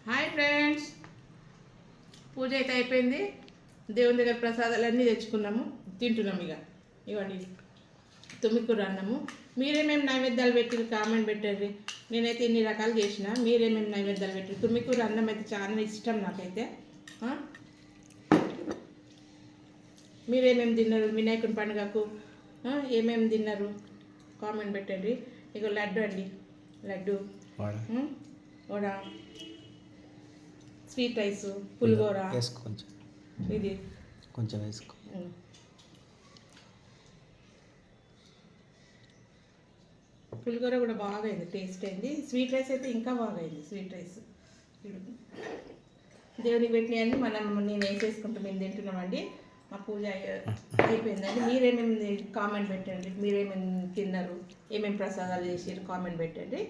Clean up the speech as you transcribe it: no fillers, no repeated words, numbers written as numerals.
Hi friends, పూజ అయితే అయిపోయింది. దేవుని దగ్గర ప్రసాదాలన్నీ తెచ్చుకున్నాము, తింటున్నాము. ఇవ్వండి తుమ్మికూర అన్నము. మీరేమేమి నైవేద్యాలు పెట్టిరు కామెంట్ పెట్టండి. నేనైతే ఇన్ని రకాలు చేసిన. మీరేమేమి నైవేద్యాలు పెట్టారు? తుమ్మికూర అన్నం అయితే చాలా ఇష్టం నాకైతే. మీరేమేమి తిన్నారు? వినాయకుని పండుగకు ఏమేమి తిన్నారు కామెంట్ పెట్టండి. ఇక లడ్డు అండి, లడ్డు, వడ, స్వీట్ రైస్, పులిహోర, ఇది కొంచెం వేసుకో. పులిహోర కూడా బాగా అయింది, టేస్ట్ అయింది. స్వీట్ రైస్ అయితే ఇంకా బాగా అయింది. స్వీట్ రైస్ దేవునికి పెట్టినవన్నీ నేను వేసేసుకుంటాం, మేము తింటున్నామండి. మా పూజ అయిపోయిందండి. మీరేమేమి కామెంట్ పెట్టండి. మీరేమేమి తిన్నారు, ఏమేమి ప్రసాదాలు చేసారు కామెంట్ పెట్టండి.